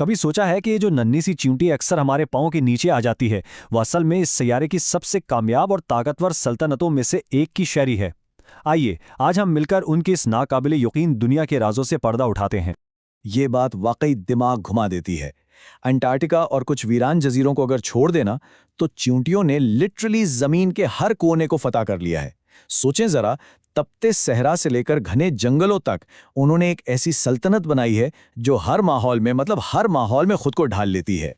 कभी सोचा है कि ये जो नन्ही सी चींटी अक्सर हमारे पाँव के नीचे आ जाती है, वो असल में इस सैयारे की सबसे कामयाब और ताकतवर सल्तनतों में से एक की शहरी है। आइए आज हम मिलकर उनकी इस नाकाबिले यकीन दुनिया के राजों से पर्दा उठाते हैं। ये बात वाकई दिमाग घुमा देती है। अंटार्कटिका और कुछ वीरान जजीरों को अगर छोड़ देना तो चींटियों ने लिटरली जमीन के हर कोने को फतह कर लिया है। सोचें जरा, तपते सहरा से लेकर घने जंगलों तक उन्होंने एक ऐसी सल्तनत बनाई है जो हर माहौल में खुद को ढाल लेती है।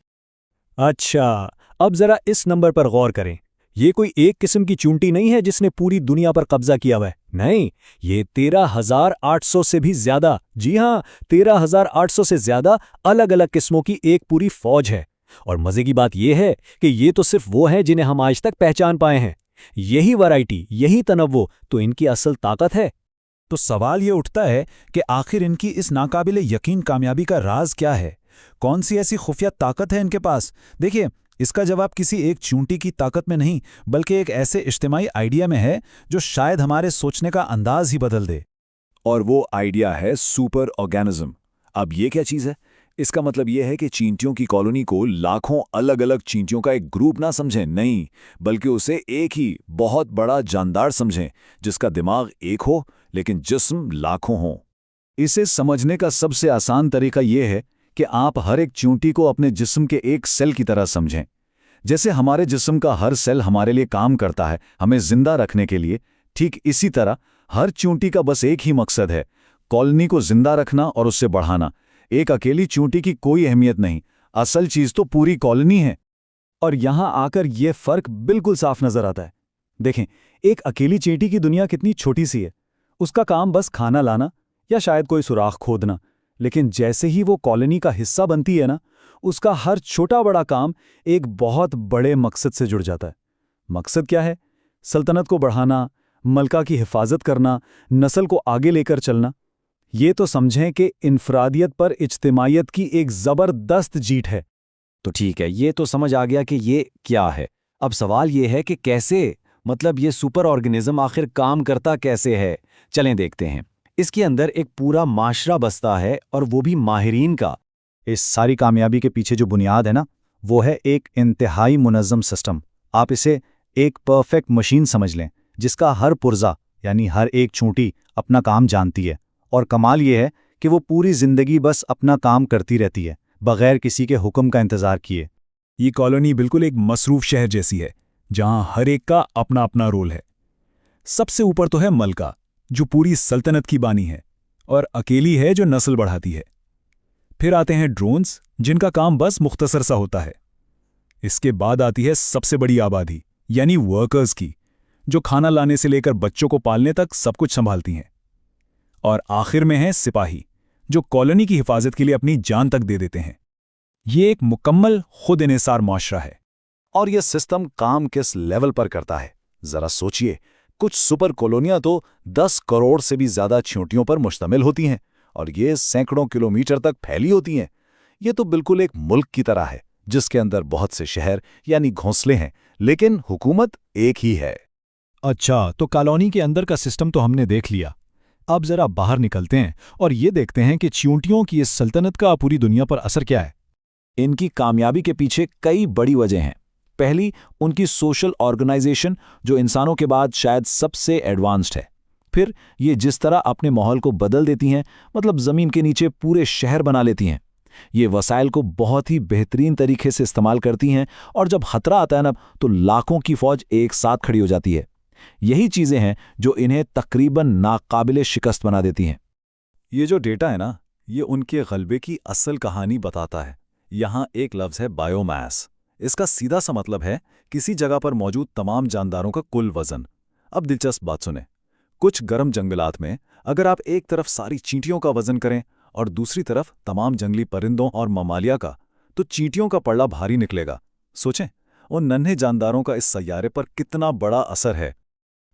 अच्छा, अब जरा इस नंबर पर गौर करें। ये कोई एक किस्म की चींटी नहीं है जिसने पूरी दुनिया पर कब्जा किया हुआ है। नहीं, ये 13,800 से भी ज्यादा, जी हाँ, 13,800 से ज्यादा अलग अलग किस्मों की एक पूरी फौज है। और मजे की बात यह है कि ये तो सिर्फ वो हैं जिन्हें हम आज तक पहचान पाए हैं। यही वैरायटी, यही तनव्वुर तो इनकी असल ताकत है। तो सवाल ये उठता है कि आखिर इनकी इस नाकाबिले यकीन कामयाबी का राज क्या है? कौन सी ऐसी खुफिया ताकत है इनके पास? देखिए, इसका जवाब किसी एक चींटी की ताकत में नहीं, बल्कि एक ऐसे इज्तिमाई आइडिया में है जो शायद हमारे सोचने का अंदाज ही बदल दे। और वो आइडिया है सुपर ऑर्गेनिज्म। अब ये क्या चीज़ है? इसका मतलब ये है कि चींटियों की कॉलोनी को लाखों अलग अलग चींटियों का एक ग्रुप ना समझें, नहीं, बल्कि उसे एक ही बहुत बड़ा जानदार समझें, जिसका दिमाग एक हो लेकिन जिस्म लाखों हों। इसे समझने का सबसे आसान तरीका यह है कि आप हर एक चींटी को अपने जिस्म के एक सेल की तरह समझें। जैसे हमारे जिस्म का हर सेल हमारे लिए काम करता है, हमें जिंदा रखने के लिए, ठीक इसी तरह हर चींटी का बस एक ही मकसद है, कॉलोनी को जिंदा रखना और उससे बढ़ाना। एक अकेली चींटी की कोई अहमियत नहीं, असल चीज तो पूरी कॉलोनी है। और यहां आकर यह फर्क बिल्कुल साफ नजर आता है। देखें, एक अकेली चींटी की दुनिया कितनी छोटी सी है। उसका काम बस खाना लाना या शायद कोई सुराख खोदना। लेकिन जैसे ही वो कॉलोनी का हिस्सा बनती है ना, उसका हर छोटा बड़ा काम एक बहुत बड़े मकसद से जुड़ जाता है। मकसद क्या है? सल्तनत को बढ़ाना, मलका की हिफाजत करना, नस्ल को आगे लेकर चलना। ये तो समझें कि इनफरादियत पर इज्तिमाइयत की एक जबरदस्त जीत है। तो ठीक है, ये तो समझ आ गया कि ये क्या है। अब सवाल ये है कि कैसे, मतलब ये सुपर ऑर्गेनिज्म आखिर काम करता कैसे है। चलें देखते हैं। इसके अंदर एक पूरा माशरा बसता है, और वो भी माहिरीन का। इस सारी कामयाबी के पीछे जो बुनियाद है ना, वो है एक इंतहाई मुनज़्ज़म सिस्टम। आप इसे एक परफेक्ट मशीन समझ लें, जिसका हर पुर्जा यानी हर एक चींटी अपना काम जानती है। और कमाल ये है कि वो पूरी जिंदगी बस अपना काम करती रहती है, बगैर किसी के हुक्म का इंतजार किए। ये कॉलोनी बिल्कुल एक मसरूफ शहर जैसी है, जहां हर एक का अपना अपना रोल है। सबसे ऊपर तो है मलका, जो पूरी सल्तनत की बानी है और अकेली है जो नस्ल बढ़ाती है। फिर आते हैं ड्रोन्स, जिनका काम बस मुख्तसर सा होता है। इसके बाद आती है सबसे बड़ी आबादी, यानी वर्कर्स की, जो खाना लाने से लेकर बच्चों को पालने तक सब कुछ संभालती हैं। और आखिर में है सिपाही, जो कॉलोनी की हिफाजत के लिए अपनी जान तक दे देते हैं। ये एक मुकम्मल खुद इन्हिसार माशरा है। और यह सिस्टम काम किस लेवल पर करता है, जरा सोचिए। कुछ सुपर कॉलोनियां तो 10 करोड़ से भी ज्यादा चींटियों पर मुश्तमिल होती हैं, और ये सैकड़ों किलोमीटर तक फैली होती हैं। ये तो बिल्कुल एक मुल्क की तरह है, जिसके अंदर बहुत से शहर यानी घोंसले हैं, लेकिन हुकूमत एक ही है। अच्छा, तो कॉलोनी के अंदर का सिस्टम तो हमने देख लिया। अब जरा बाहर निकलते हैं और ये देखते हैं कि चींटियों की इस सल्तनत का पूरी दुनिया पर असर क्या है। इनकी कामयाबी के पीछे कई बड़ी वजह हैं। पहली, उनकी सोशल ऑर्गेनाइजेशन, जो इंसानों के बाद शायद सबसे एडवांस्ड है। फिर ये जिस तरह अपने माहौल को बदल देती हैं, मतलब ज़मीन के नीचे पूरे शहर बना लेती हैं। ये वसाइल को बहुत ही बेहतरीन तरीके से इस्तेमाल करती हैं, और जब खतरा आता है ना, तो लाखों की फौज एक साथ खड़ी हो जाती है। यही चीज़ें हैं जो इन्हें तकरीबन नाकाबिले शिकस्त बना देती हैं। ये जो डेटा है ना, ये उनके गलबे की असल कहानी बताता है। यहाँ एक लफ्ज़ है बायोमास। इसका सीधा सा मतलब है किसी जगह पर मौजूद तमाम जानदारों का कुल वजन। अब दिलचस्प बात सुने। कुछ गर्म जंगलात में अगर आप एक तरफ सारी चींटियों का वजन करें और दूसरी तरफ तमाम जंगली परिंदों और ममालिया का, तो चींटियों का पल्ला भारी निकलेगा। सोचें, उन नन्हे जानदारों का इस सैयारे पर कितना बड़ा असर है।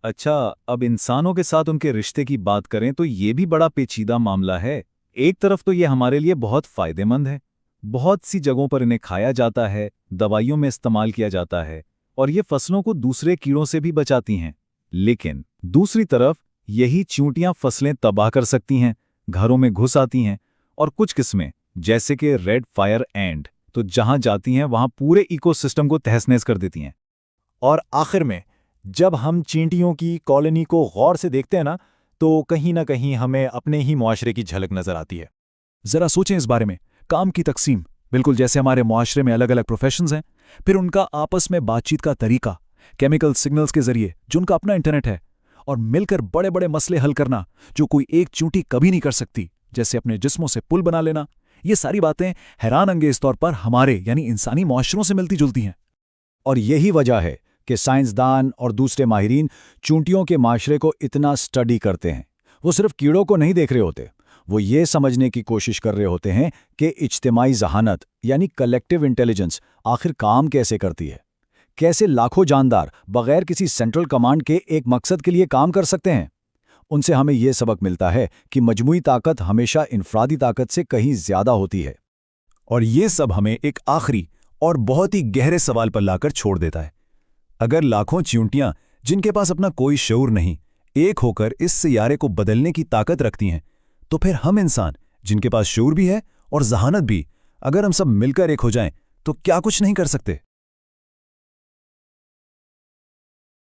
अच्छा, अब इंसानों के साथ उनके रिश्ते की बात करें तो ये भी बड़ा पेचीदा मामला है। एक तरफ तो ये हमारे लिए बहुत फायदेमंद है, बहुत सी जगहों पर इन्हें खाया जाता है, दवाइयों में इस्तेमाल किया जाता है, और ये फसलों को दूसरे कीड़ों से भी बचाती हैं। लेकिन दूसरी तरफ यही चींटियां फसलें तबाह कर सकती हैं, घरों में घुस आती हैं, और कुछ किस्में जैसे कि रेड फायर एंट, तो जहां जाती हैं वहां पूरे इकोसिस्टम को तहस-नहस कर देती हैं। और आखिर में जब हम चींटियों की कॉलोनी को गौर से देखते हैं ना, तो कहीं ना कहीं हमें अपने ही मुआशरे की झलक नजर आती है। जरा सोचें इस बारे में, काम की तकसीम, बिल्कुल जैसे हमारे मुआशरे में अलग अलग प्रोफेशंस हैं, फिर उनका आपस में बातचीत का तरीका, केमिकल सिग्नल्स के जरिए जो उनका अपना इंटरनेट है, और मिलकर बड़े बड़े मसले हल करना जो कोई एक चींटी कभी नहीं कर सकती, जैसे अपने जिस्मों से पुल बना लेना। ये सारी बातें हैरान अंगेज तौर पर हमारे यानी इंसानी मुआशरों से मिलती जुलती हैं। और यही वजह है कि साइंसदान और दूसरे माहिरीन चूंटियों के माशरे को इतना स्टडी करते हैं। वो सिर्फ कीड़ों को नहीं देख रहे होते, वो ये समझने की कोशिश कर रहे होते हैं कि इज्तिमाई जहानत यानी कलेक्टिव इंटेलिजेंस आखिर काम कैसे करती है, कैसे लाखों जानदार बगैर किसी सेंट्रल कमांड के एक मकसद के लिए काम कर सकते हैं। उनसे हमें यह सबक मिलता है कि मजमूई ताकत हमेशा इनफरादी ताकत से कहीं ज्यादा होती है। और ये सब हमें एक आखिरी और बहुत ही गहरे सवाल पर लाकर छोड़ देता है। अगर लाखों चींटियां जिनके पास अपना कोई शऊर नहीं, एक होकर इस सियारे को बदलने की ताकत रखती हैं, तो फिर हम इंसान जिनके पास शऊर भी है और जहानत भी, अगर हम सब मिलकर एक हो जाएं, तो क्या कुछ नहीं कर सकते।